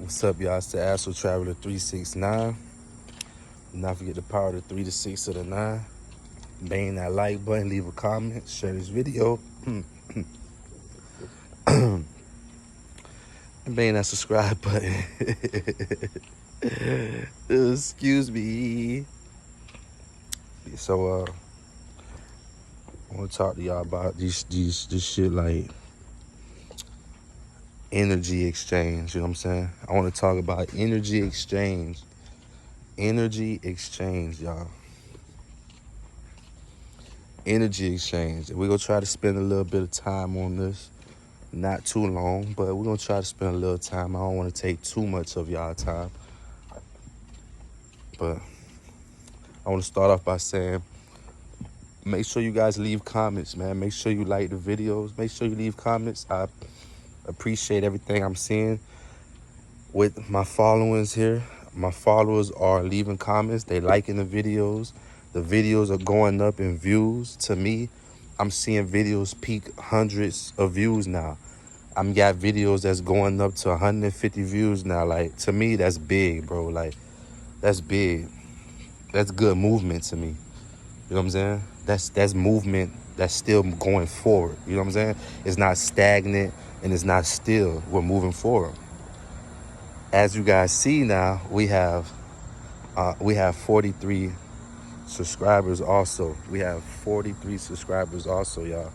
What's up, y'all? It's the Astro Traveler 369. Do not forget the power of the 3 to 6 to the 9. Bang that like button, leave a comment, share this video, and bang that subscribe button. Excuse me. So, I want to talk to y'all about this shit like energy exchange. You know what I'm saying? I want to talk about energy exchange. Energy exchange, y'all. Energy exchange. We're going to try to spend a little bit of time on this. Not too long, but we're going to try to spend a little time. I don't want to take too much of y'all time. But I want to start off by saying, make sure you guys leave comments, man. Make sure you like the videos. Make sure you leave comments. I appreciate everything I'm seeing with my followers here. My followers are leaving comments. They liking the videos. The videos are going up in views. To me, I'm seeing videos peak hundreds of views now. I'm got videos that's going up to 150 views now. Like, to me, that's big, bro. Like, that's big. That's good movement to me. You know what I'm saying? That's movement that's still going forward. You know what I'm saying? It's not stagnant and it's not still. We're moving forward. As you guys see now, we have 43 subscribers also. We have 43 subscribers also, y'all.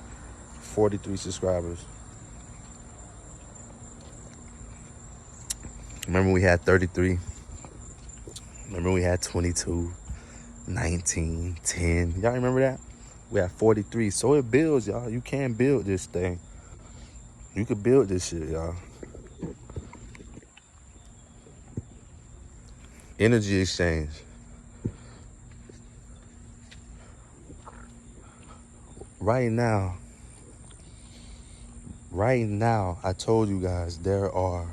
43 subscribers. Remember we had 33. Remember we had 22, 19, 10. Y'all remember that? We had 43. So it builds, y'all. You can build this thing. You could build this shit, y'all. Energy exchange. Right now, I told you guys there are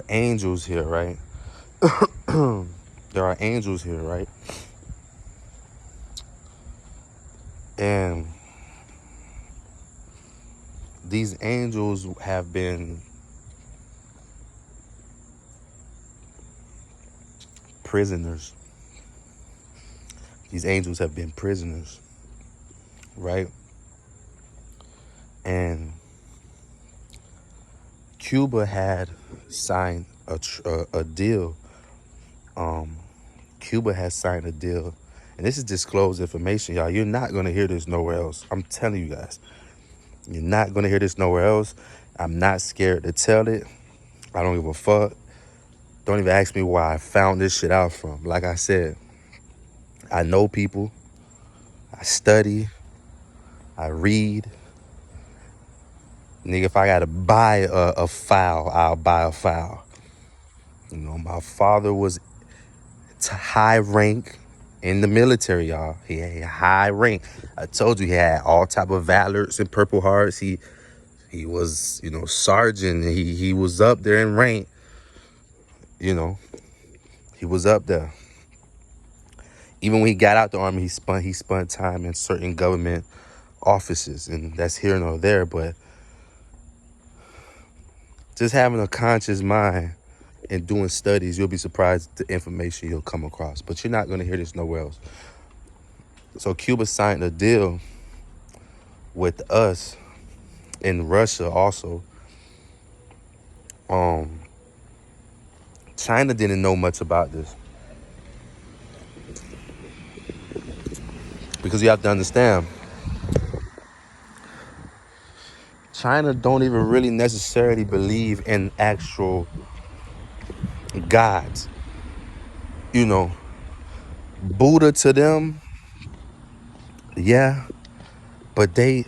angels here, right? There are angels here, right? And these angels have been prisoners. These angels have been prisoners, right? And Cuba had signed a deal. Cuba has signed a deal. And this is disclosed information, y'all. You're not going to hear this nowhere else. I'm telling you guys. You're not going to hear this nowhere else. I'm not scared to tell it. I don't give a fuck. Don't even ask me where I found this shit out from. Like I said, I know people. I study. I read. Nigga, if I got to buy a file, I'll buy a file. You know, my father was high rank in the military, y'all. He had high rank. I told you he had all type of valors and Purple Hearts. He was, you know, sergeant. He was up there in rank. You know, he was up there. Even when he got out the army, he spent time in certain government offices, and that's here nor there. But just having a conscious mind and doing studies, you'll be surprised at the information you'll come across. But you're not going to hear this nowhere else. So Cuba signed a deal with us in Russia also. China didn't know much about this. Because you have to understand, China don't even really necessarily believe in actual gods. You know, Buddha to them, yeah, but they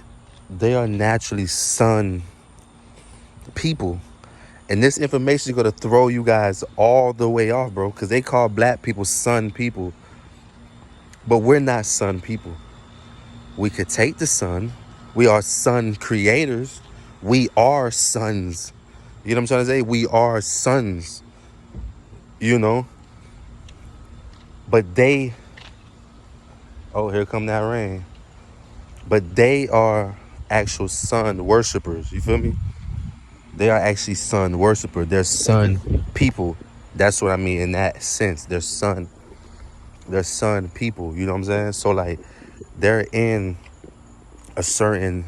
are naturally sun people. And this information is going to throw you guys all the way off, bro, because they call black people sun people. But we're not sun people. We could take the sun. We are sun creators. We are sons. You know what I'm trying to say? We are sons. You know? But they... Oh, here come that rain. But they are actual sun worshipers. You feel me? They are actually sun worshipers. They're sun people. That's what I mean in that sense. They're sun people. You know what I'm saying? So like they're in a certain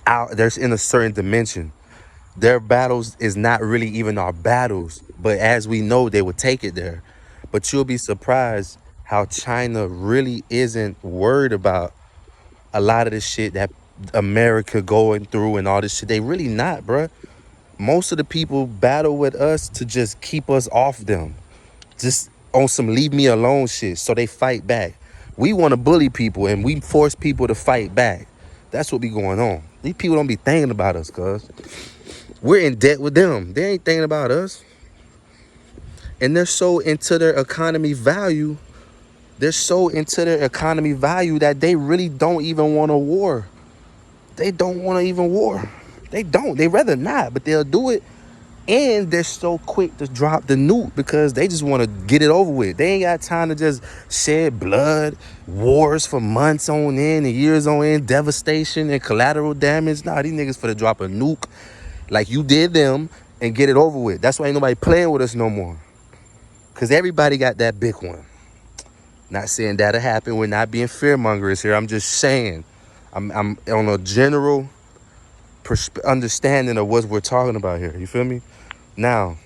they're in a certain dimension. Their battles is not really even our battles, but as we know, they would take it there. But you'll be surprised how China really isn't worried about a lot of the shit that America going through and all this shit. They really not, bruh. Most of the people battle with us to just keep us off them. Just on some leave me alone shit. So they fight back. We want to bully people and we force people to fight back. That's what be going on. These people don't be thinking about us, cuz we're in debt with them. They ain't thinking about us. And they're so into their economy value. They're so into their economy value that they really don't even want a war. They don't want to even war. They don't. They rather not, but they'll do it. And they're so quick to drop the nuke because they just want to get it over with. They ain't got time to just shed blood, wars for months on end and years on end, devastation and collateral damage. Nah, these niggas for to drop a nuke like you did them and get it over with. That's why ain't nobody playing with us no more. Because everybody got that big one. Not saying that'll happen. We're not being fear-mongers here. I'm just saying. I'm on a general understanding of what we're talking about here. You feel me? Now,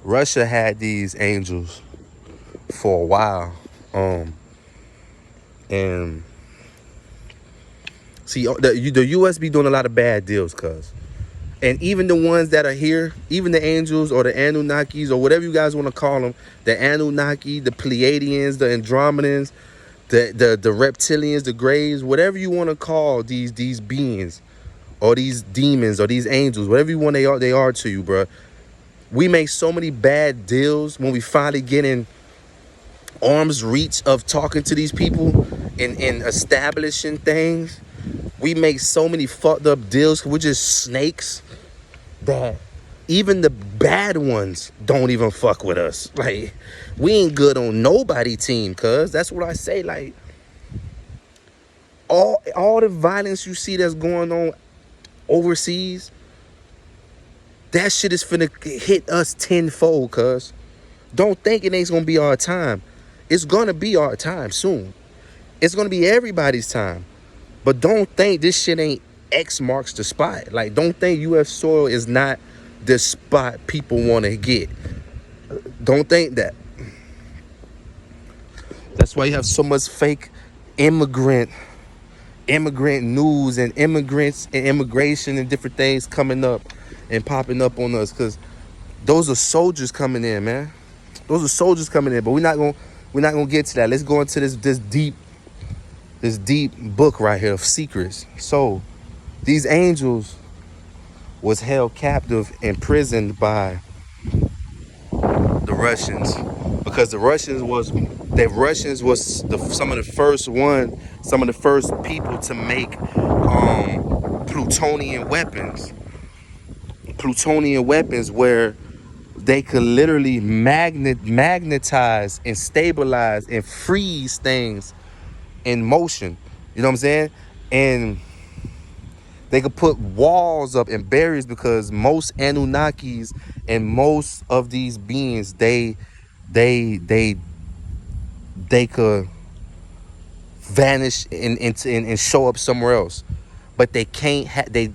Russia had these angels for a while. And see, the U.S. be doing a lot of bad deals, cuz. And even the ones that are here, even the angels or the Anunnakis or whatever you guys want to call them, the Anunnaki, the Pleiadians, the Andromedans, the reptilians, the Greys, whatever you want to call these beings or these demons or these angels, whatever you want they are to you, bro. We make so many bad deals when we finally get in arm's reach of talking to these people and establishing things. We make so many fucked up deals. We're just snakes that even the bad ones don't even fuck with us. Like, we ain't good on nobody team, cuz. That's what I say. Like, all the violence you see that's going on overseas, that shit is finna hit us tenfold, cuz. Don't think it ain't gonna be our time. It's gonna be our time soon. It's gonna be everybody's time. But don't think this shit ain't X marks the spot. Like, don't think U.S. soil is not the spot people want to get. Don't think that. That's why you have so much fake immigrant news and immigrants and immigration and different things coming up and popping up on us, because those are soldiers coming in, man. Those are soldiers coming in. But we're not gonna get to that. Let's go into this deep book right here of secrets. So these angels was held captive, imprisoned by the Russians, because the Russians was some of the first people to make plutonium weapons where they could literally magnetize and stabilize and freeze things in motion. You know what I'm saying? And they could put walls up and barriers, because most Anunnakis and most of these beings, they could vanish and show up somewhere else, but they can't they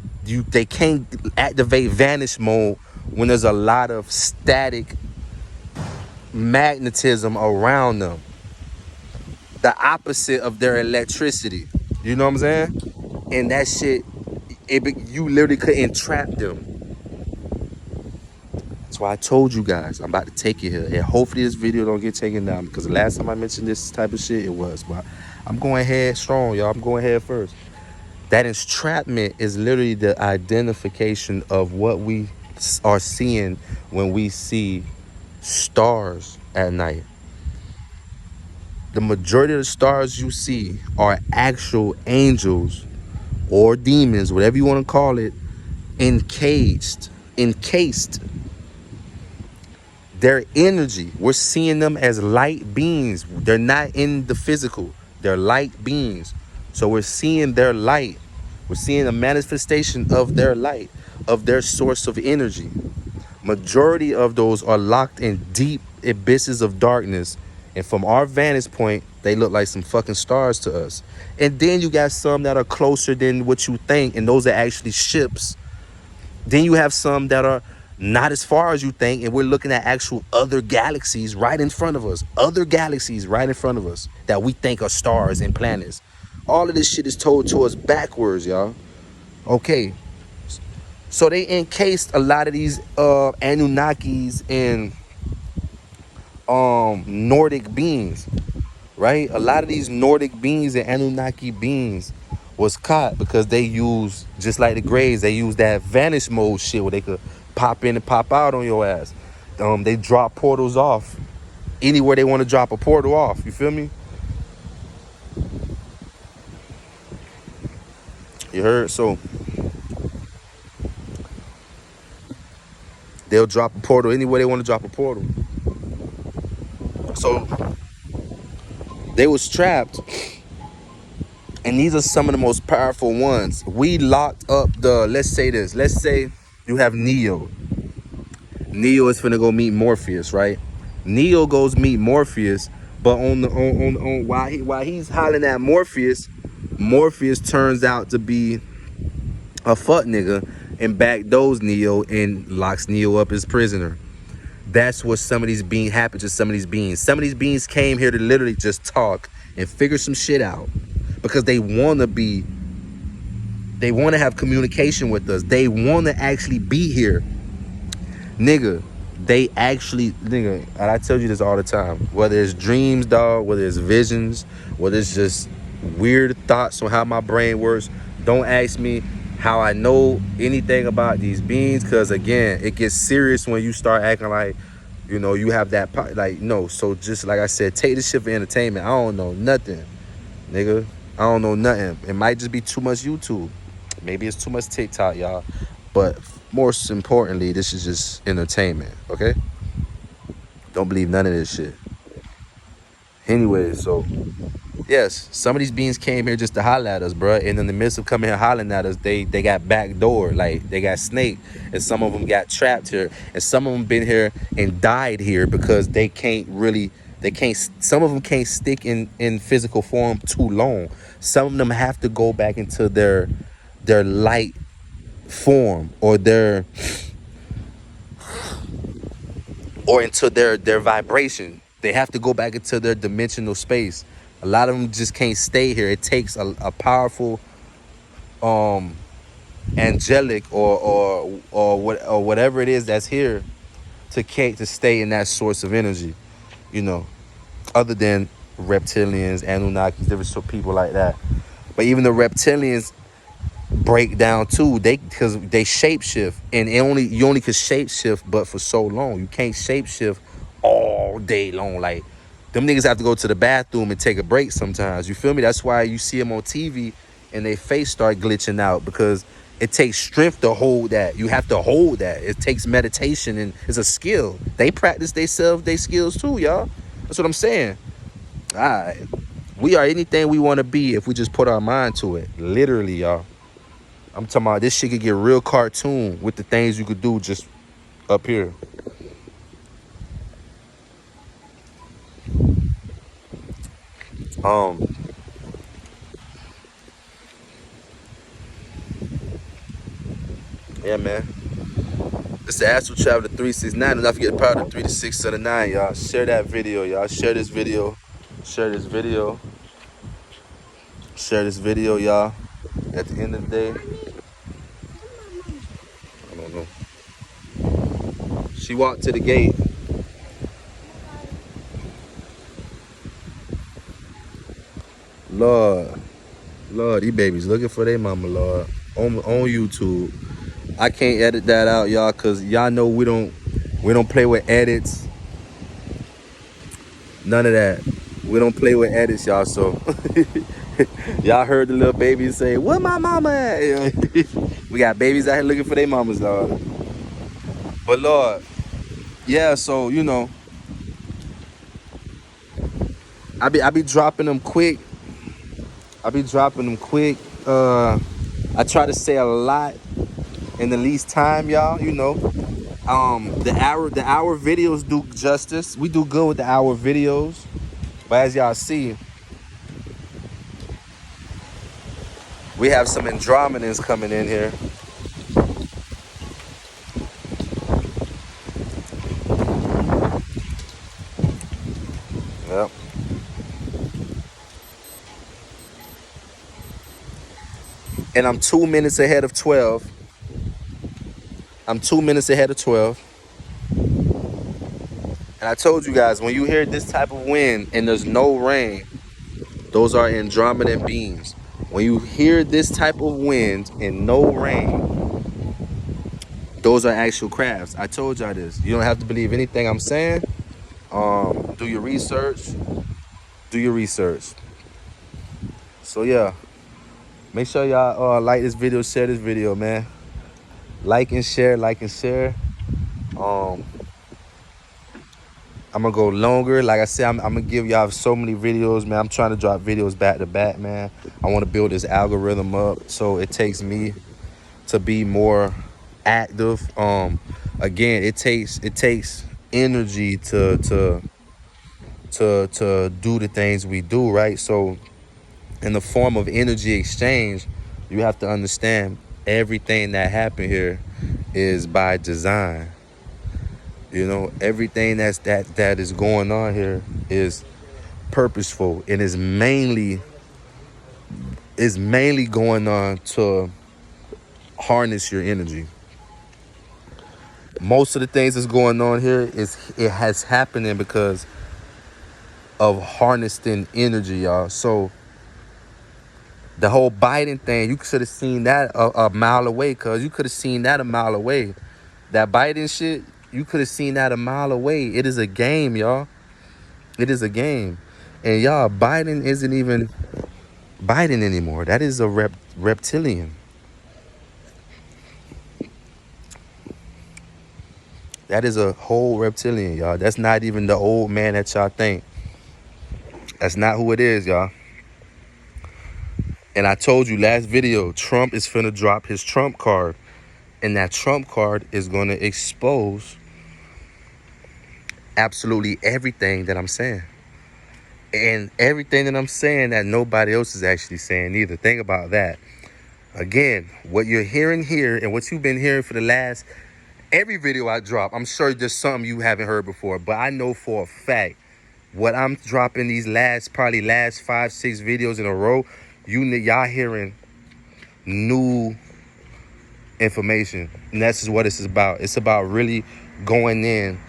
can't activate vanish mode when there's a lot of static magnetism around them, the opposite of their electricity. You know what I'm saying? And that shit, you literally could entrap them. That's why I told you guys I'm about to take it here, and hopefully this video don't get taken down, because the last time I mentioned this type of shit, it was. But I'm going head strong, y'all. I'm going head first. That entrapment is literally the identification of what we are seeing when we see stars at night. The majority of the stars you see are actual angels or demons, whatever you want to call it, encased. Their energy, we're seeing them as light beings. They're not in the physical. They're light beings. So we're seeing their light. We're seeing a manifestation of their light, of their source of energy. Majority of those are locked in deep abysses of darkness. And from our vantage point, they look like some fucking stars to us. And then you got some that are closer than what you think, and those are actually ships. Then you have some that are not as far as you think, and we're looking at actual other galaxies right in front of us. Other galaxies right in front of us that we think are stars and planets. All of this shit is told to us backwards, y'all. Okay. So they encased a lot of these Anunnakis and Nordic beings, right? A lot of these Nordic beings and Anunnaki beings was caught because they use, just like the Greys, they use that vanish mode shit where they could pop in and pop out on your ass. They drop portals off anywhere they want to drop a portal off. You feel me? You heard? So they'll drop a portal anywhere they want to drop a portal. So they was trapped, and these are some of the most powerful ones. We locked up the, let's say this, let's say you have Neo. Neo is finna go meet Morpheus, right? Neo goes meet Morpheus, but while he's hollering at Morpheus, Morpheus turns out to be a fuck nigga and backdoors Neo and locks Neo up as prisoner. That's what some of these beings happened to some of these beings. Some of these beings came here to literally just talk and figure some shit out because they want to have communication with us. They want to actually be here. Nigga, and I tell you this all the time, whether it's dreams, dog, whether it's visions, whether it's just weird thoughts on how my brain works, don't ask me how I know anything about these beings, because again, it gets serious when you start acting like, you know, you have that, like, no. So just like I said, take this shit for entertainment. I don't know nothing, nigga. I don't know nothing. It might just be too much YouTube. Maybe it's too much TikTok, y'all. But most importantly, this is just entertainment, okay? Don't believe none of this shit. Anyway, so yes, some of these beings came here just to holler at us, bro. And in the midst of coming here hollering at us, they got backdoored, like they got snaked, and some of them got trapped here, and some of them been here and died here because some of them can't stick in physical form too long. Some of them have to go back into their light form or into their vibration. They have to go back into their dimensional space. A lot of them just can't stay here. It takes a powerful angelic or whatever it is that's here to stay in that source of energy, you know, other than reptilians, Anunnakis, different people like that. But even the reptilians break down too, because they shapeshift, and you only could shapeshift but for so long. You can't shapeshift all day long. Like, them niggas have to go to the bathroom and take a break sometimes. You feel me? That's why you see them on TV and their face start glitching out, because it takes strength to hold that. You have to hold that. It takes meditation, and it's a skill. They practice their skills too, y'all. That's what I'm saying. All right. We are anything we want to be if we just put our mind to it. Literally, y'all. I'm talking about this shit could get real cartoon with the things you could do just up here. Yeah, man. It's the Astral Traveler 369. Do not forget the power of the 3 to 6 to the 9, y'all. Share that video, y'all. Share this video. Share this video. Share this video, y'all. At the end of the day, I don't know. She walked to the gate. Lord, these babies looking for their mama, Lord. On YouTube. I can't edit that out, y'all, cause y'all know we don't play with edits. None of that. We don't play with edits, y'all. So y'all heard the little baby say, "Where my mama at?" We got babies out here looking for their mamas, Lord. But Lord, yeah. So you know, I be dropping them quick. I be dropping them quick. I try to say a lot in the least time, y'all. You know, the hour videos do justice. We do good with the hour videos, but as y'all see, we have some Andromedans coming in here. Yep. And I'm 2 minutes ahead of 12. I'm 2 minutes ahead of 12. And I told you guys, when you hear this type of wind and there's no rain, those are Andromedan beings. When you hear this type of wind and no rain, those are actual crafts. I told y'all this. You don't have to believe anything I'm saying. Do your research. Do your research. So yeah, make sure y'all like this video, share this video, man. Like and share, like and share. I'm gonna go longer. Like I said, I'm gonna give y'all so many videos, man. I'm trying to drop videos back to back, man. I want to build this algorithm up so it takes me to be more active. Again, it takes energy to do the things we do, right? So in the form of energy exchange, you have to understand everything that happened here is by design. You know, everything that is going on here is purposeful and is mainly going on to harness your energy. Most of the things that's going on here it has happening because of harnessing energy, y'all. So the whole Biden thing, you should have seen that a mile away, cuz you could have seen that a mile away. That Biden shit, you could have seen that a mile away. It is a game, y'all. It is a game. And y'all, Biden isn't even Biden anymore. That is a reptilian. That is a whole reptilian, y'all. That's not even the old man that y'all think. That's not who it is, y'all. And I told you last video, Trump is finna drop his Trump card. And that Trump card is gonna expose absolutely everything that I'm saying. And everything that I'm saying that nobody else is actually saying either. Think about that. Again, what you're hearing here and what you've been hearing for the last every video I drop, I'm sure there's something you haven't heard before, but I know for a fact what I'm dropping these probably last 5-6 videos in a row, y'all hearing new information. And that's just what this is about. It's about really going in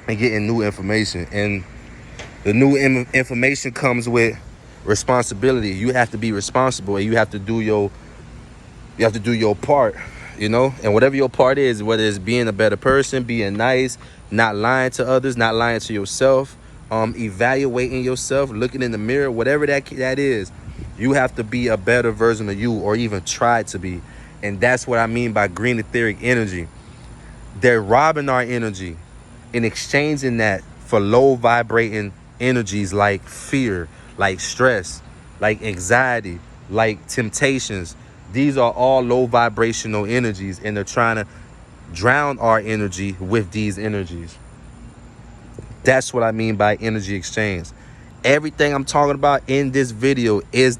and getting new information. And the new information comes with responsibility. You have to be responsible and you have to do your part. You know, and whatever your part is, whether it's being a better person, being nice, not lying to others, not lying to yourself, evaluating yourself, looking in the mirror, whatever that is, you have to be a better version of you, or even try to be. And that's what I mean by green etheric energy. They're robbing our energy and exchanging that for low vibrating energies like fear, like stress, like anxiety, like temptations. These are all low vibrational energies, and they're trying to drown our energy with these energies. That's what I mean by energy exchange. Everything I'm talking about in this video is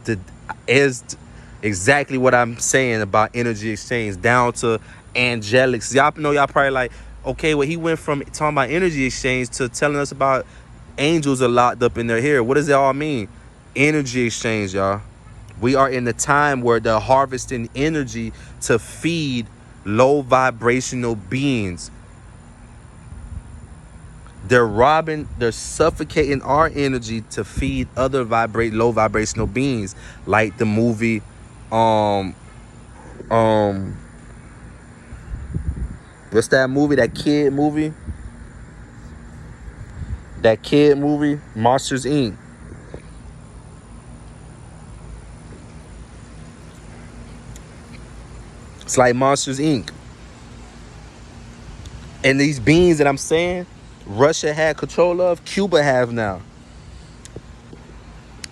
exactly what I'm saying about energy exchange, down to angelics. Y'all know, y'all probably like, okay, well, he went from talking about energy exchange to telling us about angels are locked up in their hair. What does it all mean? Energy exchange, y'all. We are in the time where they're harvesting energy to feed low vibrational beings. They're suffocating our energy to feed other low vibrational beings, like the movie, what's that movie? That kid movie, Monsters Inc. It's like Monsters Inc. And these beings that I'm saying, Russia had control of, Cuba have now.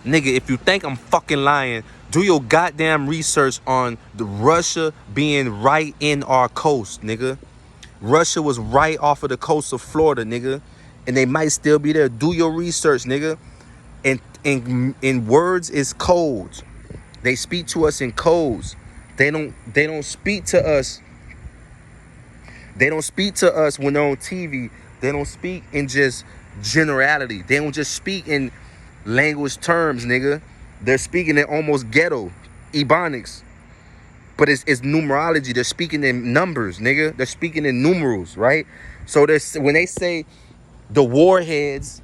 Nigga, if you think I'm fucking lying, do your goddamn research on the Russia being right in our coast, nigga. Russia was right off of the coast of Florida, nigga. And they might still be there. Do your research, nigga. And in words is codes. They speak to us in codes. They don't speak to us. They don't speak to us when they're on TV. They don't speak in just generality. They don't just speak in language terms, nigga. They're speaking in almost ghetto, Ebonics. But it's numerology. They're speaking in numbers, nigga. They're speaking in numerals, right? So when they say the warheads,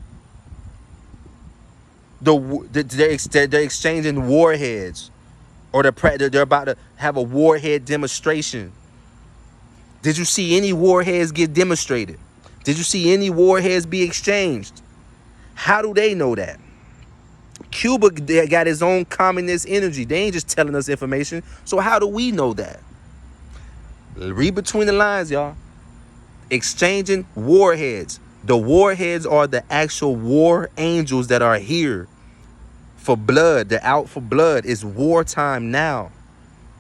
they're exchanging warheads, or they're about to have a warhead demonstration. Did you see any warheads get demonstrated? Did you see any warheads be exchanged? How do they know that? Cuba got its own communist energy. They ain't just telling us information. So how do we know that? Read between the lines, y'all. Exchanging warheads. The warheads are the actual war angels that are here for blood. They're out for blood. It's wartime now.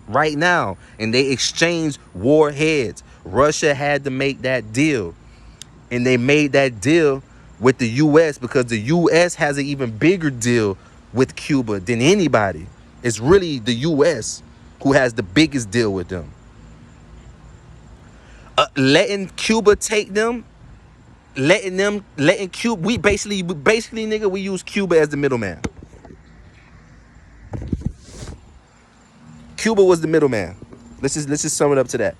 Right now. And they exchange warheads. Russia had to make that deal. And they made that deal with the U.S. because the U.S. has an even bigger deal with Cuba than anybody. It's really the U.S. who has the biggest deal with them. Letting Cuba take them, letting Cuba, we basically, nigga, we use Cuba as the middleman. Cuba was the middleman. Let's just sum it up to that.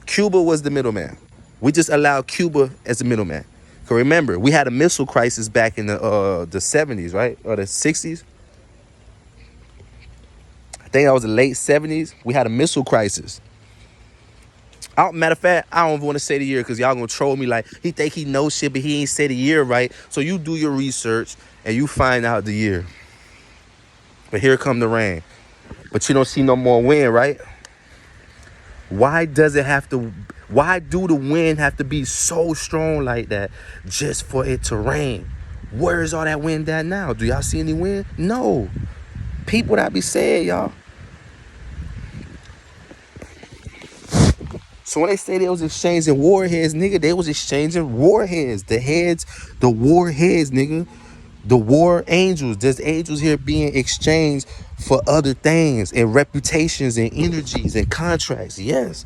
Cuba was the middleman. We just allowed Cuba as the middleman. Cause remember, we had a missile crisis back in the 70s, right? Or the 60s. I think that was the late 70s. We had a missile crisis. Matter of fact, I don't want to say the year because y'all gonna troll me like he think he knows shit, but he ain't say the year right. So you do your research and you find out the year. But here come the rain. But you don't see no more wind, right? Why do the wind have to be so strong like that just for it to rain? Where is all that wind at now? Do y'all see any wind? No. People that be saying, y'all. So when they say they was exchanging warheads, nigga, they was exchanging warheads. The warheads, nigga. The war angels. There's angels here being exchanged for other things and reputations and energies and contracts. Yes.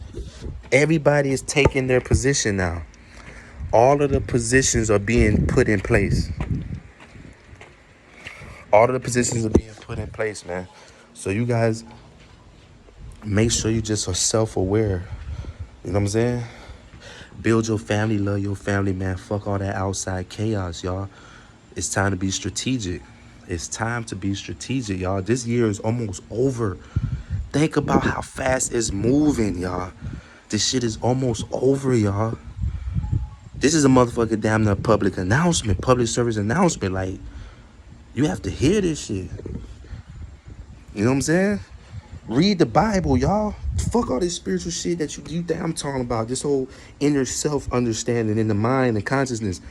Everybody is taking their position now. All of the positions are being put in place. All of the positions are being put in place, man. So you guys make sure you just are self-aware. You know what I'm saying? Build your family, love your family, man. Fuck all that outside chaos, y'all. It's time to be strategic. It's time to be strategic, y'all. This year is almost over. Think about how fast it's moving, y'all. This shit is almost over, y'all. This is a motherfucking damn near public announcement, public service announcement. Like, you have to hear this shit. You know what I'm saying? Read the Bible, y'all. Fuck all this spiritual shit that you think I'm talking about. This whole inner self-understanding in the mind and consciousness.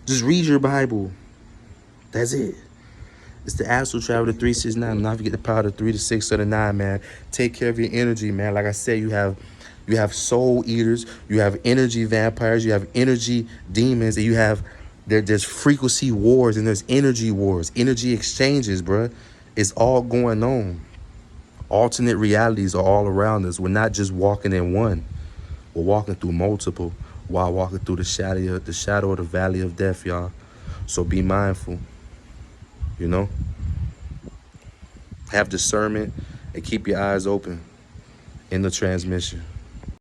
Just read your Bible. That's it. It's the Astral Traveler 369. Not forget the power of the 3, the 6, or the 9, man. Take care of your energy, man. Like I said, you have soul eaters, you have energy vampires, you have energy demons, and there's frequency wars and there's energy wars, energy exchanges, bruh. It's all going on. Alternate realities are all around us. We're not just walking in one. We're walking through multiple while walking through the shadow of the valley of death, y'all. So be mindful, you know? Have discernment and keep your eyes open in the transmission.